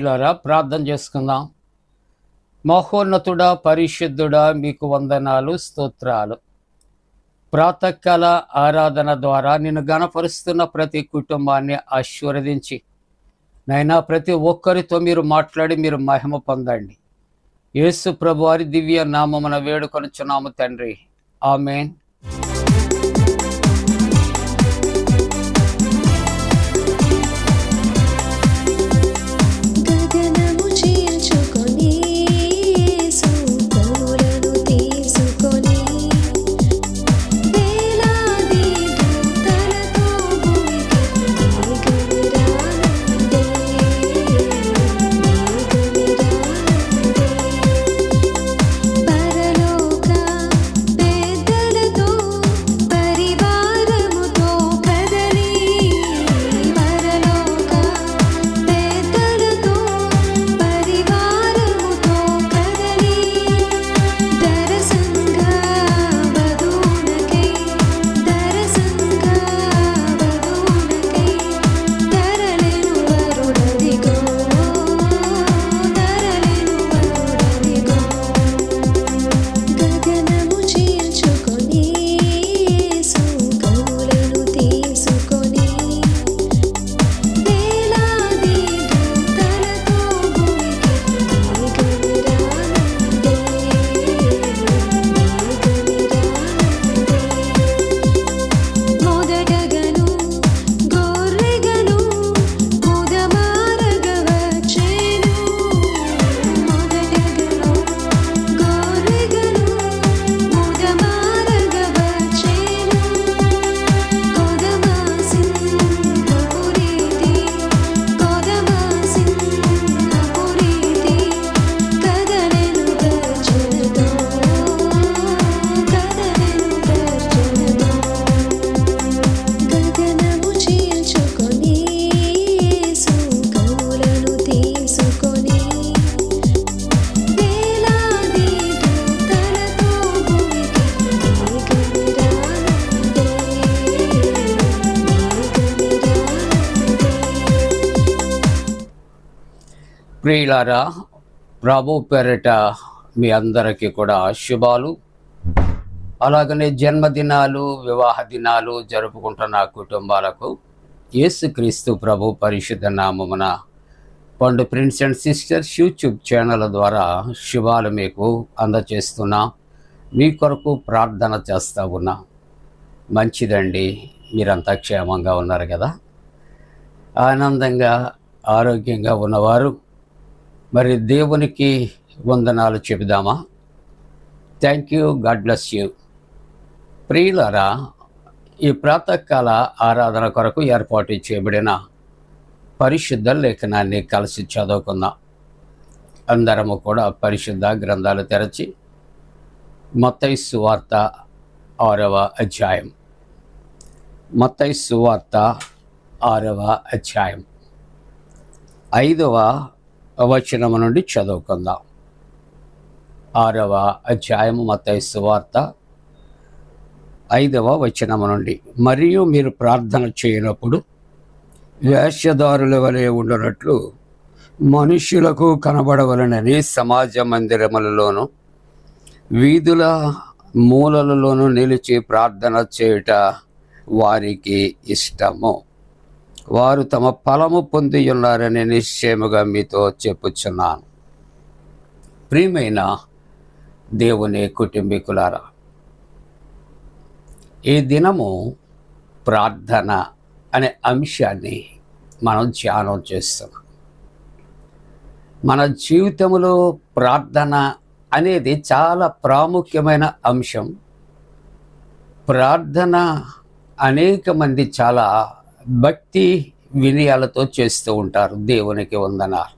ప్రియులారా, ప్రార్థన చేసుకుందాం. మహోన్నతుడా, పరిశుద్ధుడా, మీకు వందనాలు, స్తోత్రాలు. ప్రాతకాల ఆరాధన ద్వారా నిన్ను గణపరుస్తున్న ప్రతి కుటుంబాన్ని ఆశీర్వదించి నైనా ప్రతి ఒక్కరితో మీరు మాట్లాడి మీరు మహిమ పొందండి. యేసు ప్రభువారి దివ్య నామమున వేడుకొనుచున్నాము తండ్రి, ఆమేన్. ప్రియులారా, ప్రభు పేరిట మీ అందరికీ కూడా శుభాలు. అలాగనే జన్మదినాలు, వివాహ దినాలు జరుపుకుంటున్న కుటుంబాలకు యేసుక్రీస్తు ప్రభు పరిశుద్ధ నామమున పండు prince and sisters YouTube channel ద్వారా శుభాలు మీకు అందచేస్తున్నా. మీ కొరకు ప్రార్థన చేస్తూ ఉన్నా. మంచిదండి, మీరంతా క్షేమంగా ఉన్నారు కదా. ఆనందంగా ఆరోగ్యంగా ఉన్నవారు మరి దేవునికి వందనాలు చెబుదామా? Thank you, God bless you. ప్రియులారా, ఈ ప్రాతకాల ఆరాధన కొరకు ఏర్పాటు చేయబడిన పరిశుద్ధ లేఖనాన్ని కలిసి చదువుకుందాం. అందరము కూడా పరిశుద్ధ గ్రంథాలు తెరచి మత్తయి సువార్త 6వ అధ్యాయం, మత్తయి సువార్త 6వ అధ్యాయం 5వ వచనము నుండి చదువుకుందాం. 6వ అధ్యాయము మత్తయి సువార్త 5వ వచనము నుండి. మరియు మీరు ప్రార్థన చేయనప్పుడు వేషధారుల వలె ఉండనట్లు మనుష్యులకు కనబడవలనని సమాజ మందిరములలోను వీధుల మూలలలోనూ నిలిచి ప్రార్థన చేయుట వారికి ఇష్టము. వారు తమ ఫలము పొంది ఉన్నారని నిశ్చయముగా మీతో చెప్పుచున్నాను. ప్రియమైన దేవుని కుటుంబీకులారా, ఈ దినము ప్రార్థన అనే అంశాన్ని మనం ధ్యానం చేస్తున్నాం. మన జీవితంలో ప్రార్థన అనేది చాలా ప్రాముఖ్యమైన అంశం. ప్రార్థన అనేక మంది చాలా భక్తి వినయాలతో చేస్తూ ఉంటారు. దేవునికి వందనాలు.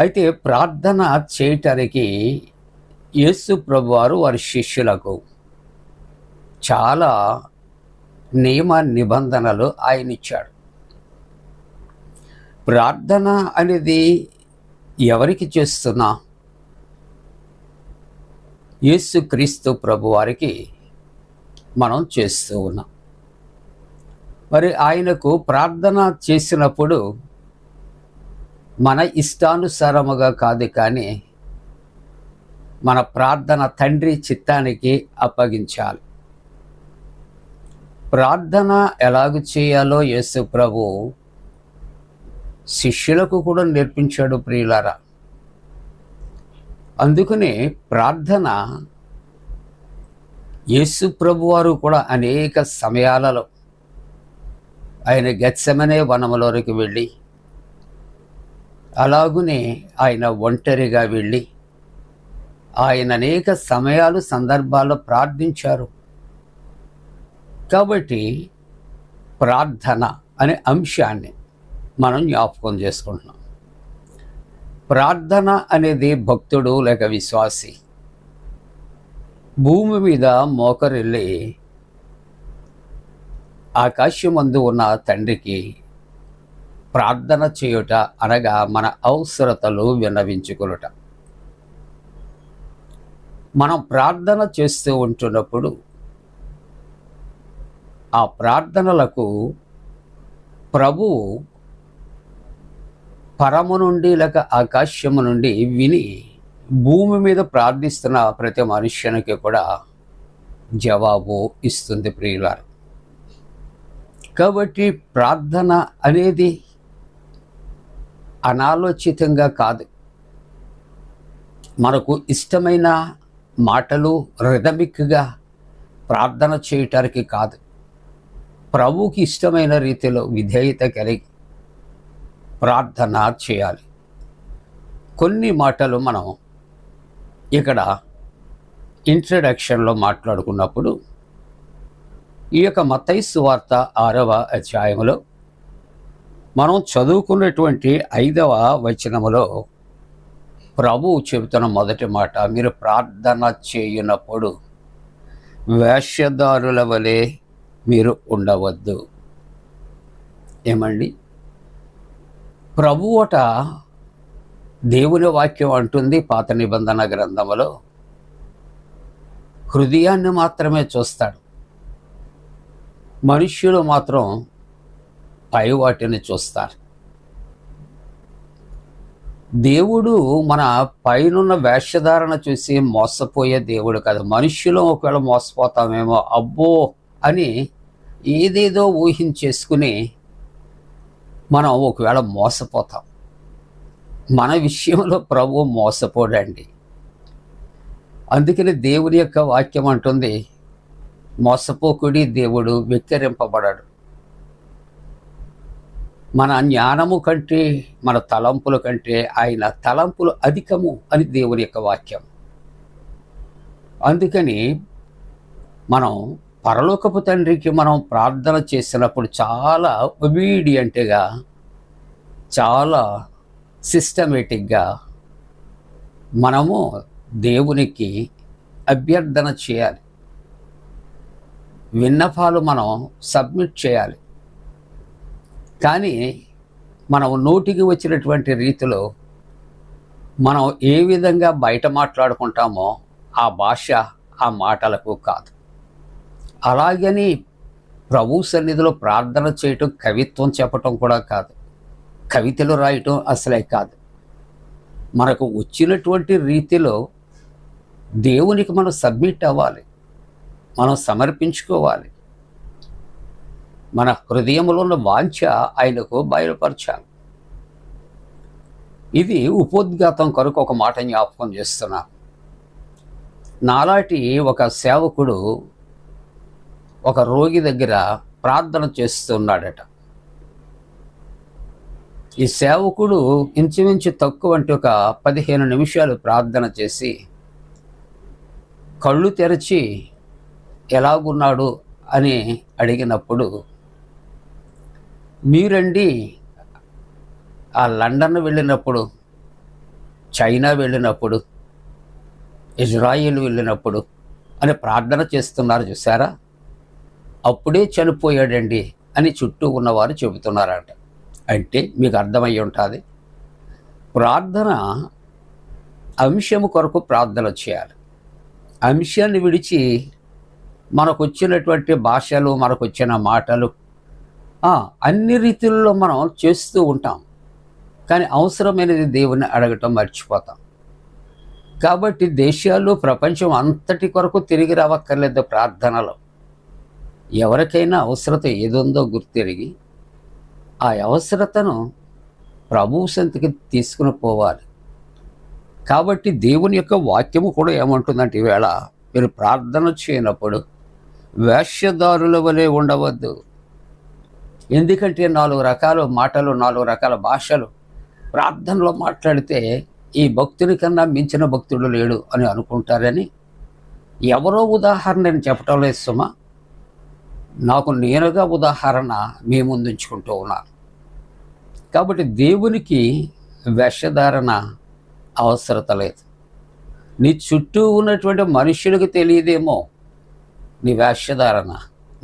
అయితే ప్రార్థన చేయటానికి యేసు ప్రభువారు వారి శిష్యులకు చాలా నియమ నిబంధనలు ఆయన ఇచ్చాడు. ప్రార్థన అనేది ఎవరికి చేస్తున్నా? యేసుక్రీస్తు ప్రభువారికి మనం చేస్తూ ఉన్నాం. మరి ఆయనకు ప్రార్థన చేసినప్పుడు మన ఇష్టానుసారముగా కాదు, కానీ మన ప్రార్థన తండ్రి చిత్తానికి అప్పగించాలి. ప్రార్థన ఎలాగ చేయాలో యేసు ప్రభు శిష్యులకు కూడా నేర్పించాడు ప్రియులారా. అందుకనే ప్రార్థన యేసు ప్రభు వారు కూడా అనేక సమయాలలో ఆయన గెత్సెమనే వనములోనికి వెళ్ళి, అలాగునే ఆయన ఒంటరిగా వెళ్ళి ఆయన అనేక సమయాలు సందర్భాల్లో ప్రార్థించారు. కాబట్టి ప్రార్థన అనే అంశాన్ని మనం జ్ఞాపకం చేసుకుంటున్నాం. ప్రార్థన అనేది భక్తుడు లేక విశ్వాసి భూమి మీద మోకరిల్లి ఆకాశమందు ఉన్న తండ్రికి ప్రార్థన చేయుట అనగా మన అవసరతలు విన్నవించుకొనుట. మనం ప్రార్థన చేస్తూ ఉంటున్నప్పుడు ఆ ప్రార్థనలకు ప్రభువు పరము నుండి లేక ఆకాశము నుండి విని భూమి మీద ప్రార్థిస్తున్న ప్రతి మనుష్యునికి కూడా జవాబు ఇస్తుంది ప్రియులారు. కాబట్టి ప్రార్థన అనేది అనాలోచితంగా కాదు, మనకు ఇష్టమైన మాటలు రిథమిక్గా ప్రార్థన చేయటానికి కాదు, ప్రభువుకి ఇష్టమైన రీతిలో విధేయత కలిగి ప్రార్థన చేయాలి. కొన్ని మాటలు మనం ఇక్కడ ఇంట్రడక్షన్లో మాట్లాడుకున్నప్పుడు ఈ యొక్క మత్తయి సువార్త 6వ అధ్యాయంలో మనం చదువుకున్నటువంటి 5వ వచనములో ప్రభువు చెబుతున్న మొదటి మాట, మీరు ప్రార్థన చేయునప్పుడు వేషధారుల వలె మీరు ఉండవద్దు. ఏమండి, ప్రభువట దేవుని వాక్యం అంటుంది పాత నిబంధన గ్రంథములో, హృదయాన్ని మాత్రమే చూస్తాడు, మనుష్యులు మాత్రం పై వాటిని చూస్తారు. దేవుడు మన పైనున్న వేషధారణ చూసి మోసపోయే దేవుడు కాదు. మనుష్యులు ఒకవేళ మోసపోతామేమో అబ్బో అని ఏదేదో ఊహించేసుకుని మనం ఒకవేళ మోసపోతాం. మన విషయంలో ప్రభువు మోసపోడండి. అందుకని దేవుని యొక్క వాక్యం అంటుంది, మోసపోకుడి, దేవుడు వెక్కిరింపబడడు. మన జ్ఞానము కంటే మన తలంపుల కంటే ఆయన తలంపులు అధికము అని దేవుని యొక్క వాక్యం. అందుకని మనం పరలోకపు తండ్రికి మనం ప్రార్థన చేసినప్పుడు చాలా ఒబీడియంట్గా, చాలా సిస్టమేటిక్గా మనము దేవునికి అభ్యర్థన చేయాలి. విన్నపాలు మనం సబ్మిట్ చేయాలి. కానీ మనం నోటికి వచ్చినటువంటి రీతిలో మనం ఏ విధంగా బయట మాట్లాడుకుంటామో ఆ భాష ఆ మాటలకు కాదు. అలాగని ప్రభు సన్నిధిలో ప్రార్థన చేయటం కవిత్వం చెప్పటం కూడా కాదు, కవితలు రాయటం అసలే కాదు. మనకు వచ్చినటువంటి రీతిలో దేవునికి మనం సబ్మిట్ అవ్వాలి, మనం సమర్పించుకోవాలి. మన హృదయంలో ఉన్న వాంఛ ఆయనకు బయలుపరచాలి. ఇది ఉపోద్ఘాతం కొరకు ఒక మాట జ్ఞాపకం చేస్తున్నా. నాలాంటి ఒక సేవకుడు ఒక రోగి దగ్గర ప్రార్థన చేస్తున్నాడట. ఈ సేవకుడు ఇంచుమించు తక్కువ అంటే ఒక 15 నిమిషాలు ప్రార్థన చేసి కళ్ళు తెరచి ఎలాగున్నాడు అని అడిగినప్పుడు, మీరండి ఆ లండన్ వెళ్ళినప్పుడు, చైనా వెళ్ళినప్పుడు, ఇజ్రాయిల్ వెళ్ళినప్పుడు అని ప్రార్థన చేస్తున్నారు చూసారా, అప్పుడే చనిపోయాడండి అని చుట్టూ ఉన్నవారు చెబుతున్నారట. అంటే మీకు అర్థమయ్యి ఉంటుంది, ప్రార్థన అంశము కొరకు ప్రార్థన చేయాలి. అంశాన్ని విడిచి మనకు వచ్చినటువంటి భాషలు, మనకు వచ్చిన మాటలు అన్ని రీతుల్లో మనం చేస్తూ ఉంటాం. కానీ అవసరమైనది దేవుణ్ణి అడగటం మర్చిపోతాం. కాబట్టి దేశాలు ప్రపంచం అంతటి కొరకు తిరిగి రావక్కర్లేదు. ప్రార్థనలో ఎవరికైనా అవసరత ఏదుందో గుర్తిరిగి ఆ అవసరతను ప్రభువు సంతకి తీసుకుని పోవాలి. కాబట్టి దేవుని యొక్క వాక్యము కూడా ఏమంటుందంటే, ఈవేళ మీరు ప్రార్థన చేయనప్పుడు వేశ్యదారుల వలె ఉండవద్దు. ఎందుకంటే 4 రకాల మాటలు, 4 రకాల భాషలు ప్రార్థనలో మాట్లాడితే ఈ భక్తుని కన్నా మించిన భక్తుడు లేడు అని అనుకుంటారని ఎవరో ఉదాహరణ నేను చెప్పటం లేదు సుమా, నాకు నేనుగా ఉదాహరణ మీ ముందుంచుకుంటూ ఉన్నాను. కాబట్టి దేవునికి వేషధారణ అవసరత లేదు. నీ చుట్టూ ఉన్నటువంటి మనుషులకు తెలియదేమో నీ వేషధారణ,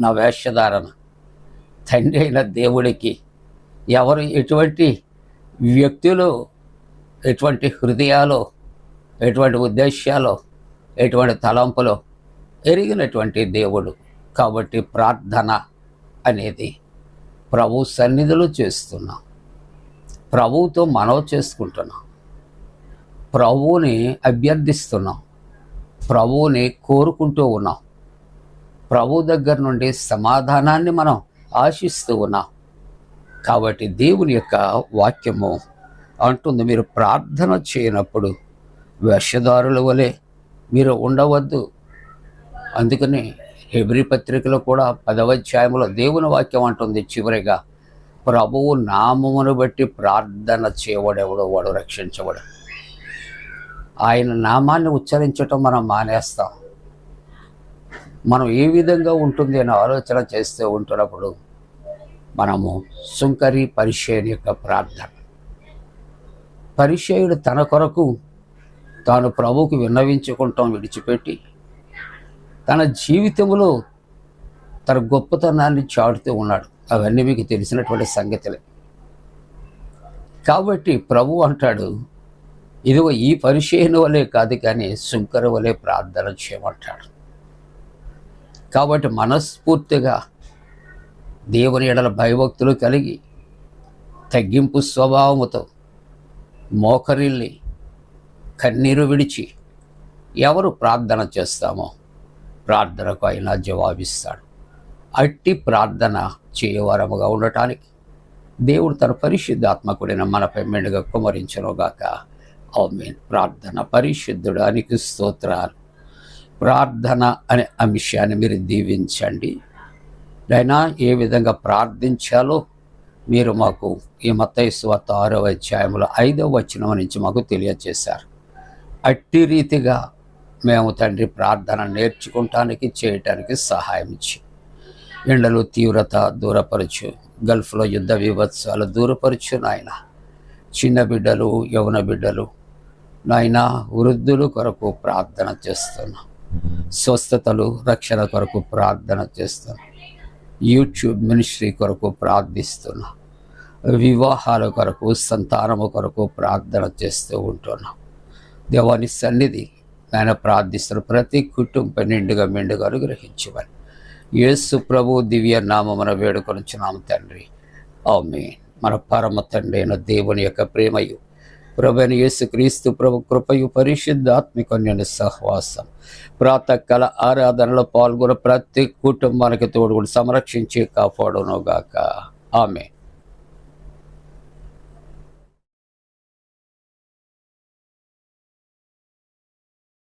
నా వేషధారణ. తండ్రి అయిన దేవుడికి ఎవరు ఎటువంటి వ్యక్తులు, ఎటువంటి హృదయాలు, ఎటువంటి ఉద్దేశాలు, ఎటువంటి తలంపులు ఎరిగినటువంటి దేవుడు. కాబట్టి ప్రార్థన అనేది ప్రభు సన్నిధిలో చేస్తున్నాం, ప్రభువుతో మనవి చేసుకుంటున్నాం, ప్రభువుని అభ్యర్థిస్తున్నాం, ప్రభువుని కోరుకుంటూ ఉన్నాం, ప్రభు దగ్గర నుండి సమాధానాన్ని మనం ఆశిస్తూ ఉన్నాం. కాబట్టి దేవుని యొక్క వాక్యము అంటుంది, మీరు ప్రార్థన చేయనప్పుడు వేషధారుల వలె మీరు ఉండవద్దు. అందుకని హెబ్రీ పత్రికలో కూడా 10వ అధ్యాయంలో దేవుని వాక్యం అంటుంది చివరిగా, ప్రభువు నామమును బట్టి ప్రార్థన చేయవాడెవడో వాడు రక్షించబడు. ఆయన నామాన్ని ఉచ్చరించటం మనం మానేస్తాం. మనం ఏ విధంగా ఉంటుంది అని ఆలోచన చేస్తూ ఉంటున్నప్పుడు మనము సుంకరి పరిచయుని యొక్క ప్రార్థన, పరిచయుడు తన కొరకు తాను ప్రభువుకు విన్నవించుకుంటాం విడిచిపెట్టి తన జీవితంలో తన గొప్పతనాన్ని చాటుతూ ఉన్నాడు. అవన్నీ మీకు తెలిసినటువంటి సంగతులే. కాబట్టి ప్రభు అంటాడు, ఇదిగో ఈ పరిచయుని వలె కాదు కానీ సుంకరి వలె ప్రార్థన చేయమంటాడు. కాబట్టి మనస్ఫూర్తిగా దేవుని ఎడల భయభక్తులు కలిగి తగ్గింపు స్వభావముతో మోకరిల్లి కన్నీరు విడిచి ఎవరు ప్రార్థన చేస్తామో ప్రార్థనకు ఆయన జవాబిస్తాడు. అట్టి ప్రార్థన చేయవారముగా ఉండటానికి దేవుడు తన పరిశుద్ధాత్మకుడిన మనపై మెండుగా కుమరించునుగాక. ఆమేన్. ప్రార్థన. పరిశుద్ధుడానికి స్తోత్రాలు. ప్రార్థన అనే అంశాన్ని మీరు దీవించండి. అయినా ఏ విధంగా ప్రార్థించాలో మీరు మాకు ఈ మత్తయి సువార్త 6వ అధ్యాయంలో 5వ వచనం నుంచి మాకు తెలియజేశారు. అట్టి రీతిగా మేము తండ్రి ప్రార్థన నేర్చుకుంటానికి చేయటానికి సహాయం ఇచ్చి, ఎండలు తీవ్రత దూరపరచు, గల్ఫ్లో యుద్ధ విభత్సాలు దూరపరచు నాయన. చిన్న బిడ్డలు, యవన బిడ్డలు నాయన, వృద్ధులు కొరకు ప్రార్థన చేస్తున్నాం. స్వస్థతలు, రక్షణ కొరకు ప్రార్థన చేస్తున్నాం. యూట్యూబ్ మినిస్ట్రీ కొరకు ప్రార్థిస్తున్నాం. వివాహాల కొరకు, సంతానము కొరకు ప్రార్థన చేస్తూ ఉంటున్నాం. దేవాని సన్నిధి ఆయన ప్రార్థిస్తున్న ప్రతి కుటుంబం నిండుగా మెండుగా అనుగ్రహించమని యేసు ప్రభు దివ్య నామమున వేడుకొనుచున్నాము తండ్రి. ఆమేన్. మన పరమ తండ్రి అయిన దేవుని యొక్క ప్రేమయు, ప్రభువైన యేసుక్రీస్తు ప్రభు కృపయు, పరిశుద్ధాత్మికన్యుని సహవాసం, ప్రాతకాల ఆరాధనలో పాల్గొన్న ప్రతి కుటుంబానికి తోడుగుడు సంరక్షించి కాపాడునుగాక. ఆమేన్.